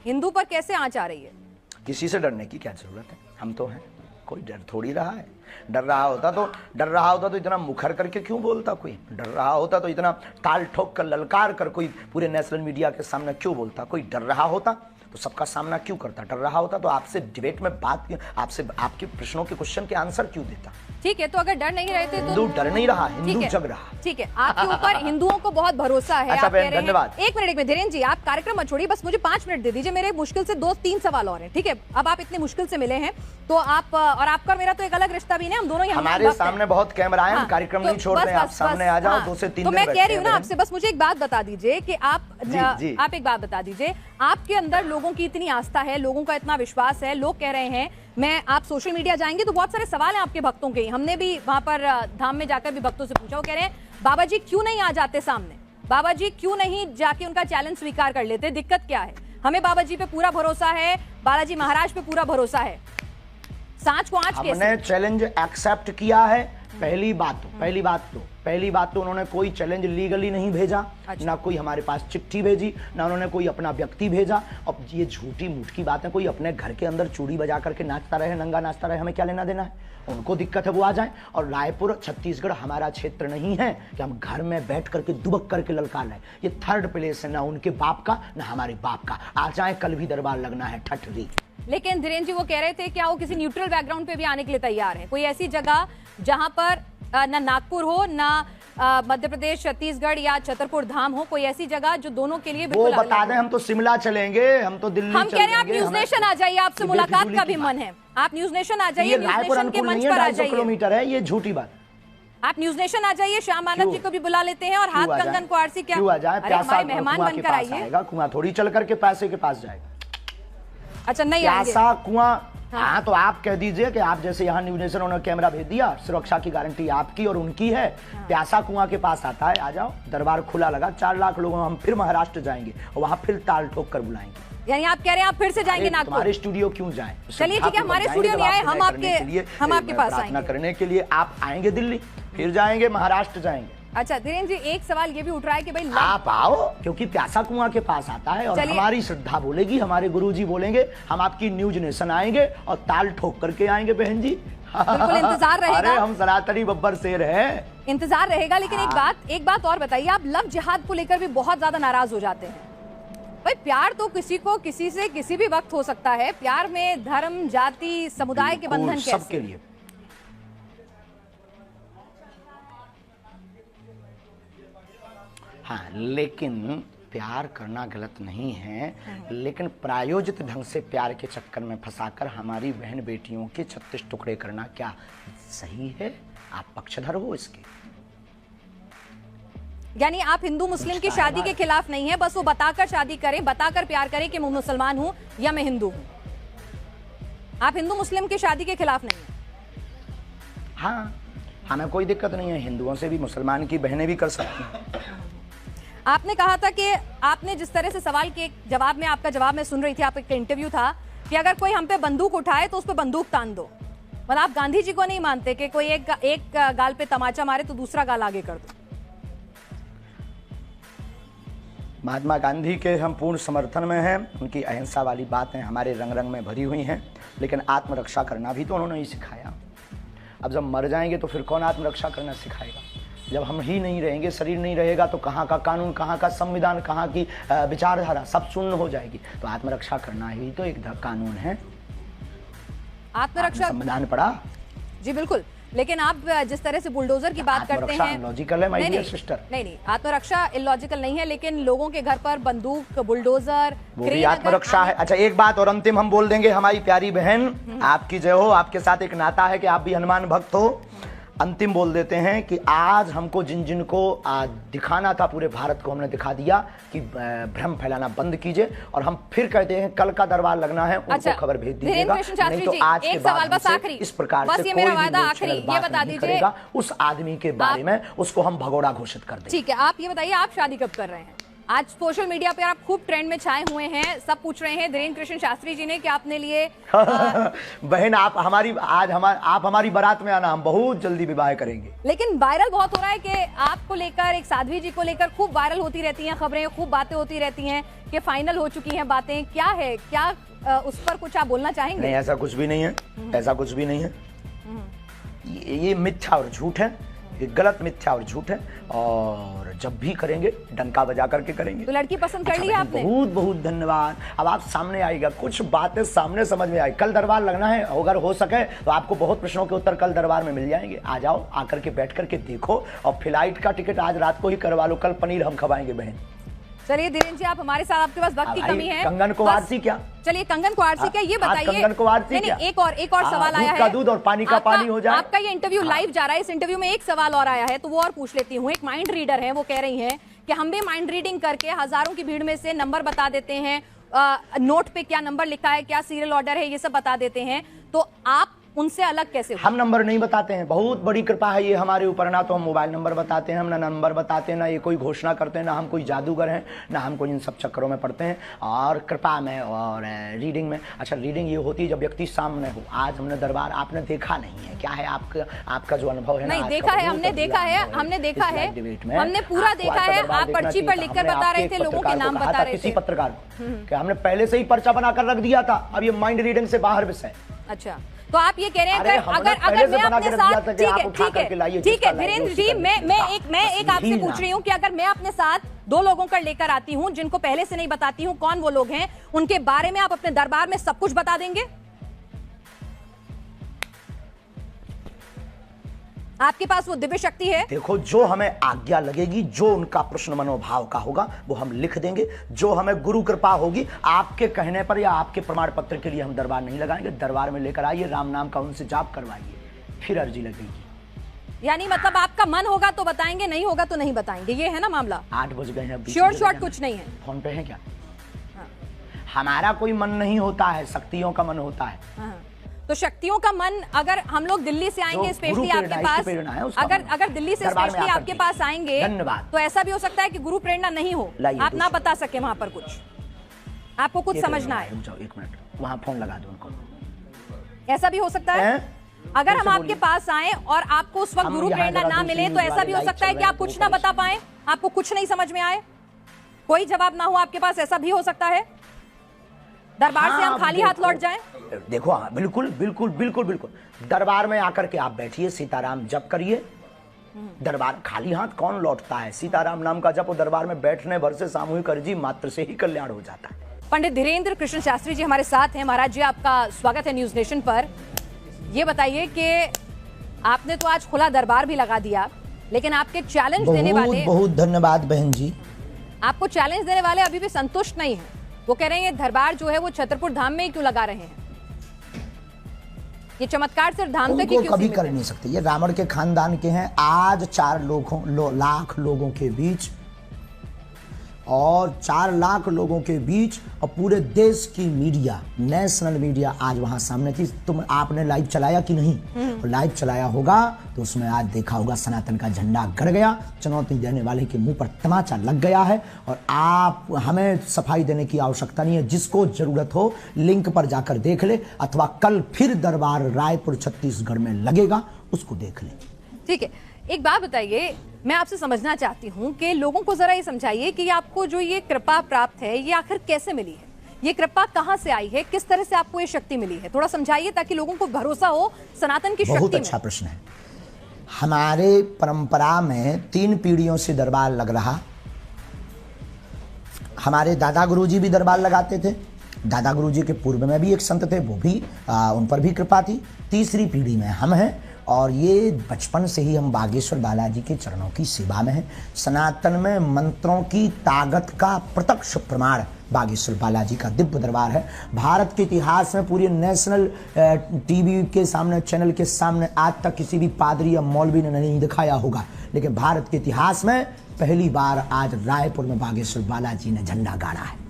हिंदू पर कैसे आंच आ रही है? किसी से डरने की क्या जरूरत है, हम तो हैं, कोई डर थोड़ी रहा है। डर रहा होता तो इतना मुखर करके क्यों बोलता कोई? डर रहा होता तो इतना ताल ठोक कर ललकार कर कोई पूरे नेशनल मीडिया के सामने क्यों बोलता? कोई डर रहा होता तो सबका सामना क्यों करता? डर रहा होता तो आपसे डिबेट में बात, आपसे आपके प्रश्नों के क्वेश्चन के आंसर क्यों देता? ठीक है, तो अगर डर नहीं रहे थे तो हिंदू डर नहीं रहा, हिंदू जग रहा। ठीक है, आपके ऊपर हिंदुओं को बहुत भरोसा है। अच्छा आप कह रहे हैं, धन्यवाद। एक मिनट धीरेन्द्र जी, आप कार्यक्रम मत छोड़िए, बस मुझे 5 मिनट दे दीजिए। मेरे मुश्किल से 2-3 सवाल और हैं, ठीक है? अब आप इतने मुश्किल से मिले हैं तो आप और आपका और मेरा तो एक अलग रिश्ता भी नहीं, हम दोनों हमारे सामने बहुत कैमरा है, हम कार्यक्रम नहीं छोड़ रहे हैं, आप सामने आ जाओ, 2 से 3 तो मैं कह रही हूँ ना आपसे, बस मुझे एक बात बता दीजिए कि आप एक बात बता दीजिए, आपके अंदर लोगों की इतनी आस्था है, लोगों का इतना विश्वास है, लोग कह रहे हैं, मैं आप सोशल मीडिया जाएंगे तो बहुत सारे सवाल हैं आपके भक्तों के। हमने भी वहां पर धाम में जाकर भी भक्तों से पूछा, वो कह रहे हैं बाबा जी क्यों नहीं आ जाते सामने, बाबा जी क्यों नहीं जाके उनका चैलेंज स्वीकार कर लेते, दिक्कत क्या है? हमें बाबा जी पे पूरा भरोसा है, बालाजी महाराज पे पूरा भरोसा है, सांच को आंच कैसे? हमने चैलेंज एक्सेप्ट किया है। पहली बात तो उन्होंने कोई चैलेंज लीगली नहीं भेजा। अच्छा। ना कोई हमारे पास चिट्ठी भेजी, ना उन्होंने कोई अपना व्यक्ति भेजा। अब ये झूठी मूठ की बात है, कोई अपने घर के अंदर चूड़ी बजा करके नाचता रहे, नंगा नाचता रहे, हमें क्या लेना देना है? उनको दिक्कत है वो आ जाए। और रायपुर छत्तीसगढ़ हमारा क्षेत्र नहीं है कि हम घर में बैठ करके दुबक करके ललकार रहे। ये 3rd प्लेस है, ना उनके बाप का ना हमारे बाप का। आ जाए, कल भी दरबार लगना है ठठरी। लेकिन धीरेन्द्र जी वो कह रहे थे क्या वो किसी न्यूट्रल बैकग्राउंड पे भी आने के लिए तैयार है? कोई ऐसी जगह जहां पर ना नागपुर हो, ना मध्य प्रदेश, छत्तीसगढ़ या छतरपुर धाम हो, कोई ऐसी जगह जो दोनों के लिए बिल्कुल वो बता दें। हम तो शिमला चलेंगे, हम तो दिल्ली हम कह रहे हैं आप न्यूज नेशन आ जाइए, आपसे मुलाकात का भी मन है, आप न्यूज नेशन आ जाइए, न्यूज नेशन के मंच पर आ जाइए। किलोमीटर है, ये झूठी बात। आप न्यूज नेशन आ जाइए, श्याम मानव जी को भी बुला लेते हैं और हाथ कंगन को आरसी क्या आ जाए, प्यासा मेहमान बनकर आइए। कुआं थोड़ी चल करके पैसे के पास जाएगा। अच्छा नहीं प्यासा कुआं। हाँ तो आप कह दीजिए कि आप जैसे यहाँ न्यूज नेशन उन्होंने कैमरा भेज दिया, सुरक्षा की गारंटी आपकी और उनकी है। प्यासा कुआं के पास आता है, आ जाओ, दरबार खुला लगा, 4 लाख लोगों, हम फिर महाराष्ट्र जाएंगे और वहाँ फिर ताल ठोक कर बुलाएंगे। यानी आप कह रहे हैं आप फिर से जाएंगे नागपुर? हमारे स्टूडियो क्यों जाएं? चलिए ठीक है, हमारे स्टूडियो नहीं आए, हम आपके पास आएंगे करने के लिए। आप आएंगे दिल्ली, फिर जाएंगे महाराष्ट्र जाएंगे। अच्छा धीरेन्द्र जी, एक सवाल ये भी उठ रहा है कि भाई आप आओ, क्योंकि प्यासा कुआं के पास आता है और हमारी श्रद्धा बोलेगी, हमारे गुरुजी बोलेंगे, हम आपकी न्यूज नेशन आएंगे और ताल ठोक करके आएंगे बहन जी। बिल्कुल इंतजार रहेगा। अरे हम सनातनी बब्बर शेर हैं, इंतजार रहेगा। लेकिन एक बात और बताइए, आप लव जिहाद को लेकर भी बहुत ज्यादा नाराज हो जाते हैं। भाई प्यार तो किसी को किसी से किसी भी वक्त हो सकता है, प्यार में धर्म, जाति, समुदाय के बंधन कैसे? सबके लिए। हाँ, लेकिन प्यार करना गलत नहीं है, लेकिन प्रायोजित ढंग से प्यार के चक्कर में फंसाकर हमारी बहन बेटियों के 36 टुकड़े करना क्या सही है? आप पक्षधर हो इसके? यानी आप हिंदू मुस्लिम की शादी के खिलाफ नहीं है, बस वो बताकर शादी करें, बताकर प्यार करें कि मैं मुसलमान हूं या मैं हिंदू हूं। आप हिंदू मुस्लिम की शादी के खिलाफ नहीं है? हाँ, हमें कोई दिक्कत नहीं है, हिंदुओं से भी मुसलमान की बहनें भी कर सकती हैं। आपने कहा था कि आपने जिस तरह से सवाल के जवाब में, आपका जवाब मैं सुन रही थी, आपका इंटरव्यू था कि अगर कोई हम पे बंदूक उठाए तो उस पे बंदूक तान दो। मतलब आप गांधी जी को नहीं मानते कि कोई एक गाल पे तमाचा मारे तो दूसरा गाल आगे कर दो? महात्मा गांधी के हम पूर्ण समर्थन में हैं, उनकी अहिंसा वाली बातें हमारे रंग रंग में भरी हुई हैं, लेकिन आत्मरक्षा करना भी तो उन्होंने ही सिखाया। अब जब मर जाएंगे तो फिर कौन आत्मरक्षा करना सिखाएगा? जब हम ही नहीं रहेंगे, शरीर नहीं रहेगा, तो कहाँ का कानून, कहाँ का संविधान, कहाँ की विचारधारा सब शून्य हो जाएगी। तो आत्मरक्षा करना ही तो एक कानून है। आत्मरक्षा संविधान पढ़ा जी बिल्कुल, लेकिन आप जिस तरह से बुलडोजर की बात करते हैं, लॉजिकल है माय डियर सिस्टर। नहीं, आत्मरक्षा इलॉजिकल नहीं है, लेकिन लोगों के घर पर बंदूक, बुलडोजर, वो भी आत्मरक्षा है। अच्छा एक बात और अंतिम हम बोल देंगे, हमारी प्यारी बहन, आपकी जय हो, आपके साथ एक नाता है कि आप भी हनुमान भक्त हो। अंतिम बोल देते हैं कि आज हमको जिन को दिखाना था पूरे भारत को, हमने दिखा दिया कि भ्रम फैलाना बंद कीजिए। और हम फिर कहते हैं कल का दरबार लगना है, उनको खबर भेज दीजिएगा, नहीं तो आज के बाद इस प्रकार से कोई भी ये बता दीजिए उस आदमी के बारे में, उसको हम भगोड़ा घोषित कर देंगे। ठीक है, आप ये बताइए आप शादी कब कर रहे हैं? आज सोशल मीडिया पे आप खूब ट्रेंड में छाए हुए हैं। सब पूछ रहे हैं धीरेन्द्र कृष्ण शास्त्री जी ने कि आपने लिए बहन आप हमारी बारात में आना, हम बहुत जल्दी विवाह करेंगे। लेकिन वायरल बहुत हो रहा है कि आपको लेकर, एक साध्वी जी को लेकर खूब वायरल होती रहती हैं खबरें, खूब बातें होती रहती हैं कि फाइनल हो चुकी हैं बातें। क्या है, क्या उस पर कुछ आप बोलना चाहेंगे? नहीं, ऐसा कुछ भी नहीं है, ऐसा कुछ भी नहीं है। ये मिथ्या और झूठ है, ये गलत मिथ्या और झूठ है। और जब भी करेंगे डंका बजा करके करेंगे। तो लड़की पसंद कर ली आपने? बहुत बहुत धन्यवाद। अब आप सामने आएगा, कुछ बातें सामने समझ में आई। कल दरबार लगना है, अगर हो सके तो आपको बहुत प्रश्नों के उत्तर कल दरबार में मिल जाएंगे। आ जाओ, आकर के बैठ करके देखो। और फ्लाइट का टिकट आज रात को ही करवा लो, कल पनीर हम खवाएंगे बहन। चलिए धीरेन्द्र जी, आप हमारे साथ, आपके पास वक्त की कमी है। कंगन को आरसी क्या? चलिए कंगन को आरसी क्या, ये बताइए। कंगन को आरसी क्या? एक और सवाल आया है। दूध का दूध और पानी का पानी हो जाए। आपका ये इंटरव्यू लाइव जा रहा है, इस इंटरव्यू में एक सवाल और आया है तो वो और पूछ लेती हूँ। एक माइंड रीडर है, वो कह रही हैं कि हम भी माइंड रीडिंग करके हजारों की भीड़ में से नंबर बता देते हैं, नोट पे क्या नंबर लिखा है, क्या सीरियल ऑर्डर है, ये सब बता देते हैं। तो आप उनसे अलग कैसे? हम नंबर नहीं बताते हैं, बहुत बड़ी कृपा है ये हमारे ऊपर। ना तो हम मोबाइल नंबर बताते हैं, हम ना नंबर बताते हैं, ना ये कोई घोषणा करते हैं, ना हम कोई जादूगर हैं, ना हम कोई इन सब चक्करों में पड़ते हैं। और कृपा में और रीडिंग में, अच्छा रीडिंग ये होती है जब व्यक्ति सामने हो। आज हमने दरबार आपने देखा नहीं है, क्या है आपका जो अनुभव है? नहीं देखा है, हमने देखा है, हमने पूरा देखा है। आप पर्ची पर लिखकर बता रहे थे, लोगों के नाम बता रहे थे। किसी पत्रकार को हमने पहले से ही पर्चा बनाकर रख दिया था। अब ये माइंड रीडिंग से बाहर विषय। अच्छा, तो आप ये कह रहे हैं अगर मैं अपने साथ, ठीक है धीरेन्द्र जी, मैं एक आपसे पूछ रही हूँ कि अगर मैं अपने साथ 2 लोगों का लेकर आती हूँ जिनको पहले से नहीं बताती हूँ कौन वो लोग हैं, उनके बारे में आप अपने दरबार में सब कुछ बता देंगे? आपके पास वो दिव्य शक्ति है? देखो, जो हमें आज्ञा लगेगी, जो उनका प्रश्न मनोभाव का होगा वो हम लिख देंगे। जो हमें गुरु कृपा होगी, आपके कहने पर या आपके प्रमाण पत्र के लिए हम दरबार नहीं लगाएंगे। दरबार में लेकर आइए, राम नाम का उनसे जाप करवाइए, फिर अर्जी लगेगी। यानी मतलब आपका मन होगा तो बताएंगे, नहीं होगा तो नहीं बताएंगे, ये है ना मामला? 8 बज गए हैं, श्योर शॉर्ट कुछ नहीं है। फोन पे है क्या? हमारा कोई मन नहीं होता है, शक्तियों का मन होता है। तो शक्तियों का मन, अगर हम लोग दिल्ली से आएंगे स्पेशली आपके पास, अगर दिल्ली से स्पेशली आपके पास आएंगे तो ऐसा भी हो सकता है कि गुरु प्रेरणा नहीं हो, आप ना बता सके वहां पर कुछ, आपको कुछ समझना है। 1 मिनट, वहां फोन लगा दो उनको। ऐसा भी हो सकता है अगर हम आपके पास आए और आपको उस वक्त गुरु प्रेरणा ना मिले, तो ऐसा भी हो सकता है कि आप कुछ ना बता पाए, आपको कुछ नहीं समझ में आए, कोई जवाब ना हो आपके पास, ऐसा भी हो सकता है। दरबार से हम खाली हाथ लौट जाएं? देखो, बिल्कुल बिल्कुल बिल्कुल बिल्कुल। दरबार में आकर के आप बैठिए, सीताराम जप करिए। दरबार खाली हाथ कौन लौटता है? सीताराम नाम का जप दरबार में बैठने भर से सामूहिक अर्जी मात्र से ही कल्याण हो जाता है। पंडित धीरेन्द्र कृष्ण शास्त्री जी हमारे साथ हैं। महाराज जी, आपका स्वागत है न्यूज नेशन पर। ये बताइए कि आपने तो आज खुला दरबार भी लगा दिया, लेकिन आपके चैलेंज देने वाले, बहुत धन्यवाद बहन जी, आपको चैलेंज देने वाले अभी भी संतुष्ट नहीं है। वो कह रहे हैं ये दरबार जो है वो छतरपुर धाम में ही क्यों लगा रहे हैं, ये चमत्कार सिर्फ धाम तक ही क्यों कभी कर नहीं सकते। ये रावण के खानदान के हैं। आज 4 लाख लोगों के बीच, और 4 लाख लोगों के बीच, और पूरे देश की मीडिया, नेशनल मीडिया आज वहां सामने थी। तुम आपने लाइव चलाया कि नहीं? लाइव चलाया होगा तो उसमें आज देखा होगा सनातन का झंडा गड़ गया, चुनौती देने वाले के मुंह पर तमाचा लग गया है। और आप, हमें सफाई देने की आवश्यकता नहीं है। जिसको जरूरत हो लिंक पर जाकर देख ले, अथवा कल फिर दरबार रायपुर छत्तीसगढ़ में लगेगा, उसको देख ले। ठीक है, एक बात बताइए, मैं आपसे समझना चाहती हूँ कि लोगों को जरा ये समझाइए कि आपको जो ये कृपा प्राप्त है ये आखिर कैसे मिली है, ये कृपा कहाँ से आई है, किस तरह से आपको ये शक्ति मिली है, थोड़ा समझाइए ताकि लोगों को भरोसा हो सनातन की शक्ति में। बहुत अच्छा प्रश्न है। हमारे परंपरा में 3 पीढ़ियों से दरबार लग रहा। हमारे दादा गुरुजी भी दरबार लगाते थे। दादा गुरुजी के पूर्व में भी एक संत थे, वो भी उन पर भी कृपा थी। तीसरी पीढ़ी में हम हैं, और ये बचपन से ही हम बागेश्वर बालाजी के चरणों की सेवा में हैं। सनातन में मंत्रों की ताकत का प्रत्यक्ष प्रमाण बागेश्वर बालाजी का दिव्य दरबार है। भारत के इतिहास में पूरे नेशनल टीवी के सामने, चैनल के सामने आज तक किसी भी पादरी या मौलवी ने नहीं दिखाया होगा, लेकिन भारत के इतिहास में पहली बार आज रायपुर में बागेश्वर बालाजी ने झंडा गाड़ा है।